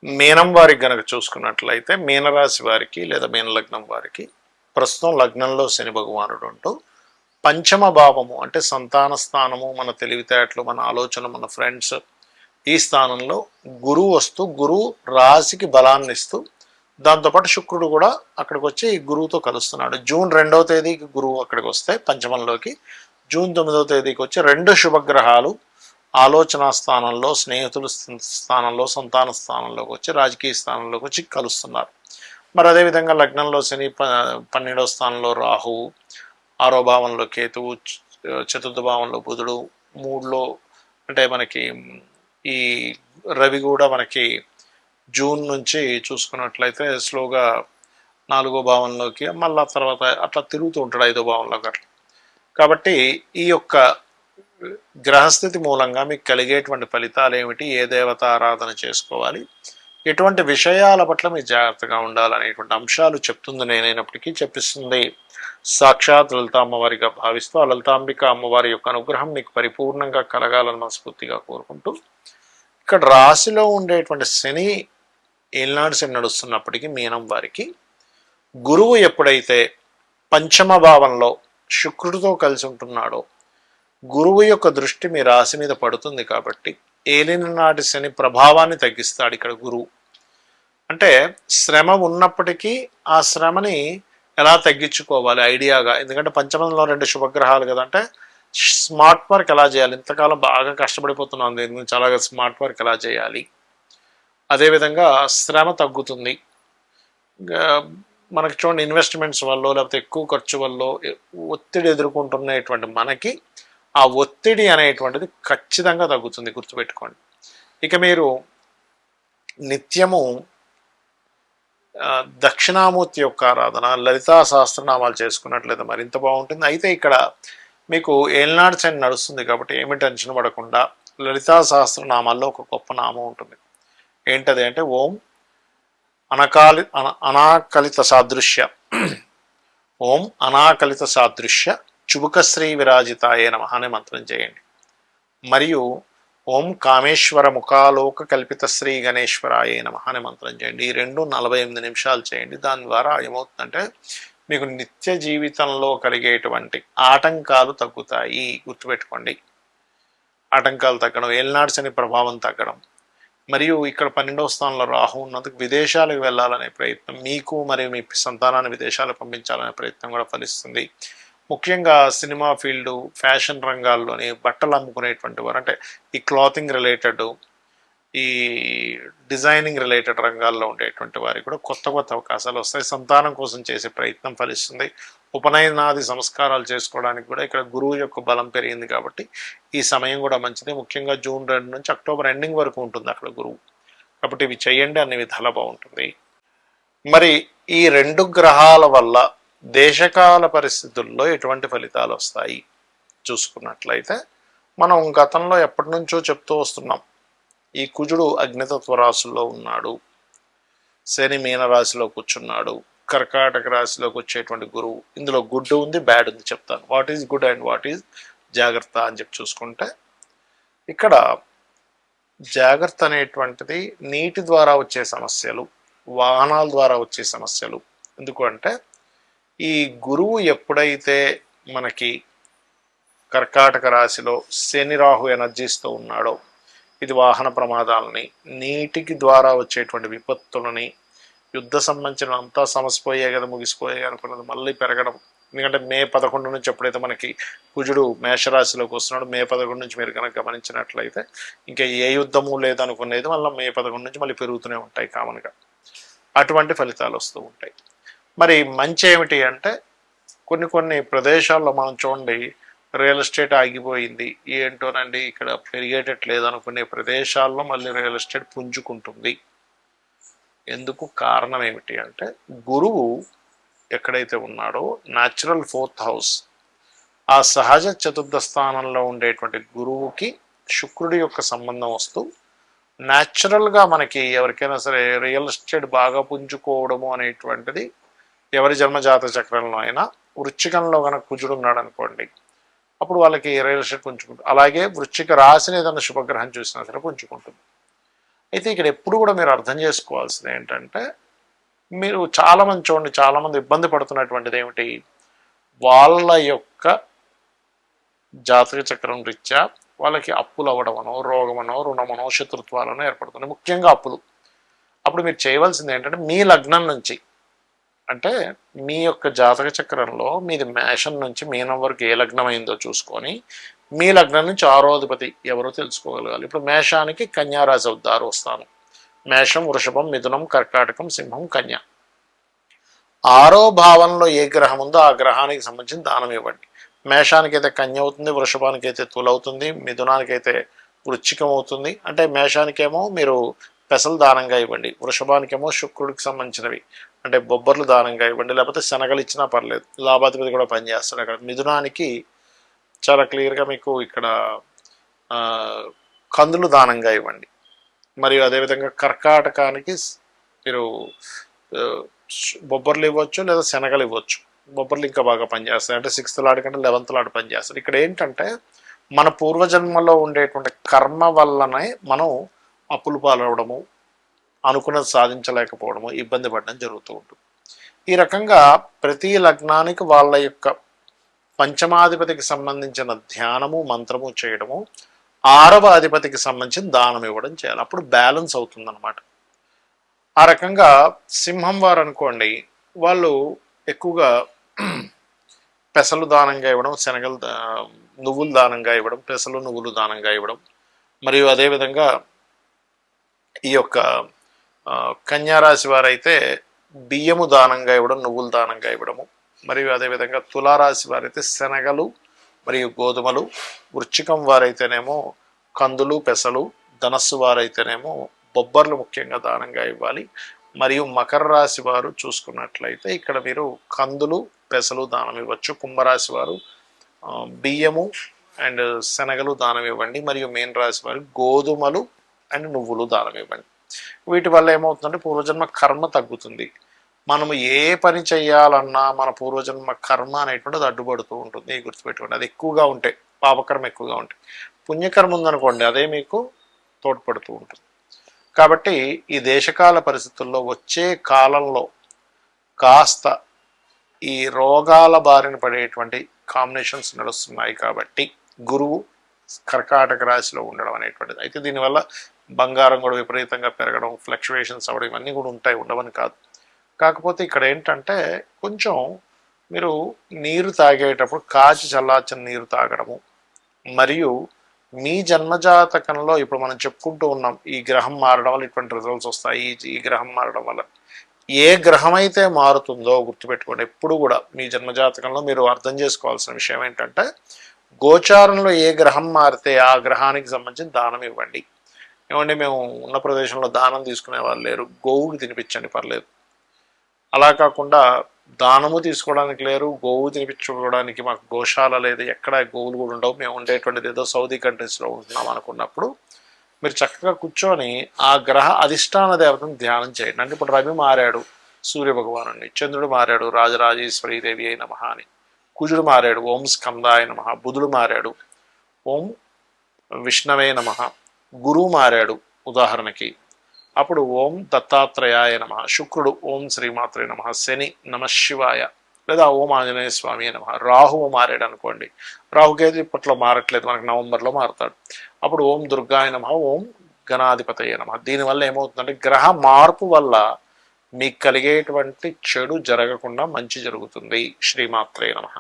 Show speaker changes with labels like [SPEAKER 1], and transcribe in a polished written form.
[SPEAKER 1] మీనం వారికి గనక చూసుకున్నట్లయితే మీనరాశి వారికి లేదా మీన లగ్నం వారికి ప్రస్తుతం లగ్నంలో శని భగవానుడు ఉంటూ పంచమ భావము అంటే సంతాన స్థానము, మన తెలివితేటలు, మన ఆలోచన, మన ఫ్రెండ్స్, ఈ స్థానంలో గురువు వస్తూ గురువు రాశికి బలాన్ని ఇస్తూ దాంతోపాటు శుక్రుడు కూడా అక్కడికి వచ్చి గురువుతో కలుస్తున్నాడు. జూన్ 2వ తేదీకి గురువు అక్కడికి వస్తే పంచమంలోకి, జూన్ 9వ తేదీకి వచ్చి రెండు శుభగ్రహాలు ఆలోచన స్థానంలో, స్నేహితుల స్థానంలో, సంతాన స్థానంలోకి వచ్చి రాజకీయ స్థానంలోకి వచ్చి కలుస్తున్నారు. మరి అదేవిధంగా లగ్నంలో శని, 12వ స్థానంలో రాహువు, 6వ భావంలో కేతువు, చతుర్థ భావంలో బుధుడు, 3లో అంటే మనకి ఈ రవి కూడా మనకి జూన్ నుంచి చూసుకున్నట్లయితే స్లోగా 4వ భావంలోకి, మళ్ళా తర్వాత అట్లా తిరుగుతూ ఉంటాడు 5వ భావంలోకి అట్లా. కాబట్టి ఈ యొక్క గ్రహస్థితి మూలంగా మీకు కలిగేటువంటి ఫలితాలు ఏమిటి, ఏ దేవత ఆరాధన చేసుకోవాలి, ఎటువంటి విషయాల పట్ల మీరు జాగ్రత్తగా ఉండాలనేటువంటి అంశాలు చెప్తుంది నేనైనప్పటికీ చెప్పిస్తుంది సాక్షాత్ లలిత అమ్మవారిగా భావిస్తూ ఆ లలితాంబిక అమ్మవారి యొక్క అనుగ్రహం మీకు పరిపూర్ణంగా కలగాలని మనస్ఫూర్తిగా కోరుకుంటూ, ఇక్కడ రాశిలో ఉండేటువంటి శని ఏలినాడు శని నడుస్తున్నప్పటికీ మీనం వారికి గురువు ఎప్పుడైతే పంచమ భావంలో శుక్రుడితో కలిసి ఉంటున్నాడో గురువు యొక్క దృష్టి మీ రాశి మీద పడుతుంది. కాబట్టి ఏలిన నాటి శని ప్రభావాన్ని తగ్గిస్తాడు ఇక్కడ గురువు. అంటే శ్రమ ఉన్నప్పటికీ ఆ శ్రమని ఎలా తగ్గించుకోవాలి ఐడియాగా, ఎందుకంటే పంచమంలో 2 శుభగ్రహాలు కదా, అంటే స్మార్ట్ వర్క్ ఎలా చేయాలి, ఇంతకాలం బాగా కష్టపడిపోతున్నాను దీని గురించి, అలాగే స్మార్ట్ వర్క్ ఎలా చేయాలి, అదేవిధంగా శ్రమ తగ్గుతుంది. మనకి చూడండి ఇన్వెస్ట్మెంట్స్ వల్ల లేకపోతే ఎక్కువ ఖర్చు వల్ల ఒత్తిడి ఎదుర్కొంటున్నటువంటి మనకి ఆ ఒత్తిడి అనేటువంటిది ఖచ్చితంగా తగ్గుతుంది, గుర్తుపెట్టుకోండి. ఇక మీరు నిత్యము దక్షిణామూర్తి యొక్క ఆరాధన, లలితా సహస్రనామాలు చేసుకున్నట్లయితే మరింత బాగుంటుంది. అయితే ఇక్కడ మీకు ఏలినాడు శని నడుస్తుంది కాబట్టి ఏమి టెన్షన్ పడకుండా లలితా సహస్రనామాల్లో ఒక గొప్ప నామం ఉంటుంది. ఏంటది అంటే ఓం అనాకలిత సాదృశ్య ఓం అనాకలిత సాదృశ్య చుబుకశ్రీ విరాజితాయే నమః అనే మంత్రం చేయండి. మరియు ఓం కామేశ్వర ముఖాలోక కల్పిత శ్రీ గణేశ్వరాయే నమః అనే మంత్రం చేయండి. ఈ 48 నిమిషాలు చేయండి. దాని ద్వారా ఏమవుతుందంటే మీకు నిత్య జీవితంలో కలిగేటువంటి ఆటంకాలు తగ్గుతాయి, గుర్తుపెట్టుకోండి. ఆటంకాలు తగ్గడం, ఏలినాడు శని ప్రభావం తగ్గడం, మరియు ఇక్కడ 12వ స్థానంలో రాహు ఉన్నందుకు విదేశాలకు వెళ్ళాలనే ప్రయత్నం, మీకు మరియు మీ సంతానాన్ని విదేశాలకు పంపించాలనే ప్రయత్నం కూడా ఫలిస్తుంది. ముఖ్యంగా సినిమా ఫీల్డు, ఫ్యాషన్ రంగాల్లోని బట్టలు అమ్ముకునేటువంటి వారు, అంటే ఈ క్లాతింగ్ రిలేటెడ్, ఈ డిజైనింగ్ రిలేటెడ్ రంగాల్లో ఉండేటువంటి వారికి కూడా కొత్త కొత్త అవకాశాలు వస్తాయి. సంతానం కోసం చేసే ప్రయత్నం ఫలిస్తుంది. ఉపనయనాది సంస్కారాలు చేసుకోవడానికి కూడా ఇక్కడ గురువు యొక్క బలం పెరిగింది కాబట్టి ఈ సమయం కూడా మంచిది. ముఖ్యంగా జూన్ 2 నుంచి అక్టోబర్ ఎండింగ్ వరకు ఉంటుంది అక్కడ గురువు. కాబట్టి ఇవి చేయండి, అన్ని విధాలా బాగుంటుంది. మరి ఈ 2 గ్రహాల వల్ల దేశకాల పరిస్థితుల్లో ఎటువంటి ఫలితాలు వస్తాయి చూసుకున్నట్లయితే, మనం గతంలో ఎప్పటి నుంచో చెప్తూ వస్తున్నాం. ఈ కుజుడు అగ్నితత్వ రాశుల్లో ఉన్నాడు, శని మీన రాశిలో కూర్చున్నాడు, కర్కాటక రాశిలోకి వచ్చేటువంటి గురువు, ఇందులో గుడ్ ఉంది, బ్యాడ్ ఉంది, చెప్తాను. What is good and what is జాగ్రత్త అని చెప్పి చూసుకుంటే, ఇక్కడ జాగ్రత్త అనేటువంటిది నీటి ద్వారా వచ్చే సమస్యలు, వాహనాల ద్వారా వచ్చే సమస్యలు. ఎందుకు అంటే ఈ గురువు ఎప్పుడైతే మనకి కర్కాటక రాశిలో శని రాహు ఎనర్జీస్తో ఉన్నాడో ఇది వాహన ప్రమాదాలని, నీటికి ద్వారా వచ్చేటువంటి విపత్తులని, యుద్ధ సంబంధించిన అంతా సమసిపోయాయి కదా, ముగిసిపోయాయి అనుకున్నది మళ్ళీ పెరగడం. ఎందుకంటే మే 11 నుంచి ఎప్పుడైతే మనకి కుజుడు మేషరాశిలోకి వస్తున్నాడు, మే 11 నుంచి మీరు కనుక గమనించినట్లయితే ఇంకా ఏ యుద్ధము లేదనుకునేది మళ్ళీ మే 11 నుంచి మళ్ళీ పెరుగుతూనే ఉంటాయి కామన్గా. అటువంటి ఫలితాలు వస్తూ ఉంటాయి. మరి మంచి ఏమిటి అంటే కొన్ని ప్రదేశాల్లో మనం చూడండి రియల్ ఎస్టేట్ ఆగిపోయింది, ఏంటోనండి ఇక్కడ పెరిగేటట్లేదు అనుకునే ప్రదేశాల్లో మళ్ళీ రియల్ ఎస్టేట్ పుంజుకుంటుంది. ఎందుకు కారణం ఏమిటి అంటే గురువు ఎక్కడైతే ఉన్నాడో న్యాచురల్ 4th హౌస్, ఆ సహజ చతుర్థ స్థానంలో ఉండేటువంటి గురువుకి శుక్రుడి యొక్క సంబంధం వస్తూ న్యాచురల్గా మనకి ఎవరికైనా సరే రియల్ ఎస్టేట్ బాగా పుంజుకోవడము అనేటువంటిది ఎవరి జన్మజాత చక్రంలో అయినా, వృశ్చికంలో కనుక కుజుడు ఉన్నాడు అనుకోండి అప్పుడు వాళ్ళకి రియల్ ఎస్టేట్ పుంజుకుంటుంది. అలాగే వృశ్చిక రాశిని ఏదైనా శుభగ్రహం చూసినా సరే పుంజుకుంటుంది. అయితే ఇక్కడ ఎప్పుడు కూడా మీరు అర్థం చేసుకోవాల్సింది ఏంటంటే, మీరు చాలామంది చూడండి, చాలామంది ఇబ్బంది పడుతున్నటువంటిది ఏమిటి, వాళ్ళ యొక్క జాతక చక్రం రీత్యా వాళ్ళకి అప్పులు అవ్వడమనో, రోగమనో, రుణమనో, శత్రుత్వాలనో ఏర్పడుతున్నాయి, ముఖ్యంగా అప్పులు. అప్పుడు మీరు చేయవలసింది ఏంటంటే, మీ లగ్నం నుంచి, అంటే మీ యొక్క జాతక చక్రంలో మీది మేషం నుంచి మీనం వరకు ఏ లగ్నం అయిందో చూసుకొని, మీ లగ్నం నుంచి 6వ అధిపతి ఎవరో తెలుసుకోగలగాలి. ఇప్పుడు మేషానికి కన్యారాశి అవుతారు వస్తాను. మేషం, వృషభం, మిథునం, కర్కాటకం, సింహం, కన్య. 6వ భావంలో ఏ గ్రహం ఉందో ఆ గ్రహానికి సంబంధించిన దానం ఇవ్వండి. మేషానికి అయితే కన్య అవుతుంది, వృషభానికి అయితే తుల అవుతుంది, మిథునానికి అయితే వృశ్చికం అవుతుంది. అంటే మేషానికేమో మీరు పెసలు దానంగా ఇవ్వండి, వృషభానికేమో శుక్రుడికి సంబంధించినవి అంటే బొబ్బర్లు దానంగా ఇవ్వండి, లేకపోతే శనగలు ఇచ్చినా పర్లేదు, లాభాధిపతి కూడా పనిచేస్తాడు అక్కడ. మిథునానికి చాలా క్లియర్గా మీకు ఇక్కడ కందులు దానంగా ఇవ్వండి. మరియు అదేవిధంగా కర్కాటకానికి మీరు బొబ్బర్లు ఇవ్వచ్చు లేదా శనగలు ఇవ్వచ్చు. బొబ్బర్లు ఇంకా బాగా పనిచేస్తాయి, అంటే 6th లాడ్ కంటే 11th లాడ్ పనిచేస్తాడు. ఇక్కడ ఏంటంటే, మన పూర్వజన్మలో ఉండేటువంటి కర్మ వల్లనే మనం అప్పులు పాలవడము, అనుకున్నది సాధించలేకపోవడము, ఇబ్బంది పడడం జరుగుతూ ఉంటుంది. ఈ రకంగా ప్రతి లగ్నానికి వాళ్ళ యొక్క పంచమాధిపతికి సంబంధించిన ధ్యానము, మంత్రము చేయడము, 6వ అధిపతికి సంబంధించిన దానం ఇవ్వడం చేయాలి. అప్పుడు బ్యాలెన్స్ అవుతుందన్నమాట. ఆ రకంగా సింహం వారు అనుకోండి, వాళ్ళు ఎక్కువగా పెసలు దానంగా ఇవ్వడం, శనగలు నువ్వులు దానంగా ఇవ్వడం, పెసలు నువ్వులు దానంగా ఇవ్వడం, మరియు అదేవిధంగా ఈ యొక్క కన్యారాశి వారైతే బియ్యము దానంగా ఇవ్వడం, నువ్వులు దానంగా ఇవ్వడము, మరియు అదేవిధంగా తులారాశి వారైతే శనగలు మరియు గోధుమలు, వృశ్చికం వారైతేనేమో కందులు, పెసలు, ధనస్సు వారైతేనేమో బొబ్బర్లు ముఖ్యంగా దానంగా ఇవ్వాలి. మరియు మకర రాశి వారు చూసుకున్నట్లయితే ఇక్కడ మీరు కందులు, పెసలు దానం ఇవ్వచ్చు. కుంభరాశి వారు బియ్యము అండ్ శనగలు దానం ఇవ్వండి. మరియు మీన రాశి వారు గోధుమలు అండ్ నువ్వులు దానం ఇవ్వండి. వీటి వల్ల ఏమవుతుందంటే, పూర్వజన్మ కర్మ తగ్గుతుంది. మనము ఏ పని చేయాలన్నా మన పూర్వజన్మ కర్మ అనేటువంటిది అడ్డుపడుతూ ఉంటుంది, గుర్తుపెట్టుకోండి. అది ఎక్కువగా ఉంటే, పాపకర్మ ఎక్కువగా ఉంటే, పుణ్యకర్మ ఉందనుకోండి అదే మీకు తోడ్పడుతూ ఉంటుంది. కాబట్టి ఈ దేశకాల పరిస్థితుల్లో వచ్చే కాలంలో కాస్త ఈ రోగాల బారిన పడేటువంటి కాంబినేషన్స్ నడుస్తున్నాయి. కాబట్టి గురువు కర్కాటక రాశిలో ఉండడం అనేటువంటిది, అయితే దీనివల్ల బంగారం కూడా విపరీతంగా పెరగడం, ఫ్లక్చువేషన్స్ అవ్వడం, ఇవన్నీ కూడా ఉంటాయి, ఉండవని కాదు. కాకపోతే ఇక్కడ ఏంటంటే, కొంచెం మీరు నీరు తాగేటప్పుడు కాచి చల్లార్చిన నీరు తాగడము, మరియు మీ జన్మజాతకంలో ఇప్పుడు మనం చెప్పుకుంటూ ఉన్నాం, ఈ గ్రహం మారడం వల్ల ఇటువంటి రిజల్ట్స్ వస్తాయి, ఈ గ్రహం మారడం వల్ల, ఏ గ్రహం అయితే మారుతుందో గుర్తుపెట్టుకోండి. ఎప్పుడు కూడా మీ జన్మజాతకంలో మీరు అర్థం చేసుకోవాల్సిన విషయం ఏంటంటే, గోచారంలో ఏ గ్రహం మారితే ఆ గ్రహానికి సంబంధించిన దానం ఇవ్వండి. ఏమండి, మేము ఉన్న ప్రదేశంలో దానం తీసుకునే వాళ్ళు లేరు, గోవుకి తినిపించండి పర్లేదు. అలా కాకుండా దానము తీసుకోవడానికి లేరు, గోవు తినిపించుకోవడానికి మాకు గోశాల లేదు, ఎక్కడ గోవులు కూడా ఉండవు, మేము ఉండేటువంటిది ఏదో సౌదీ కంట్రీస్లో ఉంటున్నాం అనుకున్నప్పుడు మీరు చక్కగా కూర్చొని ఆ గ్రహ అధిష్టాన దేవతను ధ్యానం చేయండి. అంటే ఇప్పుడు రవి మారాడు సూర్యభగవాను, చంద్రుడు మారాడు రాజరాజేశ్వరీదేవి అయి నమః అని, కుజుడు మారాడు ఓం స్కందాయ నమః, బుధుడు మారాడు ఓం విష్ణవే నమః, గురువు మారాడు ఉదాహరణకి, అప్పుడు ఓం దత్తాత్రేయాయ నమః, శుక్రుడు ఓం శ్రీమాత్రే నమః, శని నమఃశివాయ లేదా ఓం ఆంజనేయ స్వామి నమః, రాహువు మారాడు అనుకోండి, రాహుకేతు ఇప్పట్లో మారట్లేదు, మనకు నవంబర్లో మారుతాడు, అప్పుడు ఓం దుర్గాయ నమః, ఓం గణాధిపతయ నమః. దీనివల్ల ఏమవుతుందంటే, గ్రహ మార్పు వల్ల మీకు కలిగేటువంటి చెడు జరగకుండా మంచి జరుగుతుంది. శ్రీమాత్రే నమః.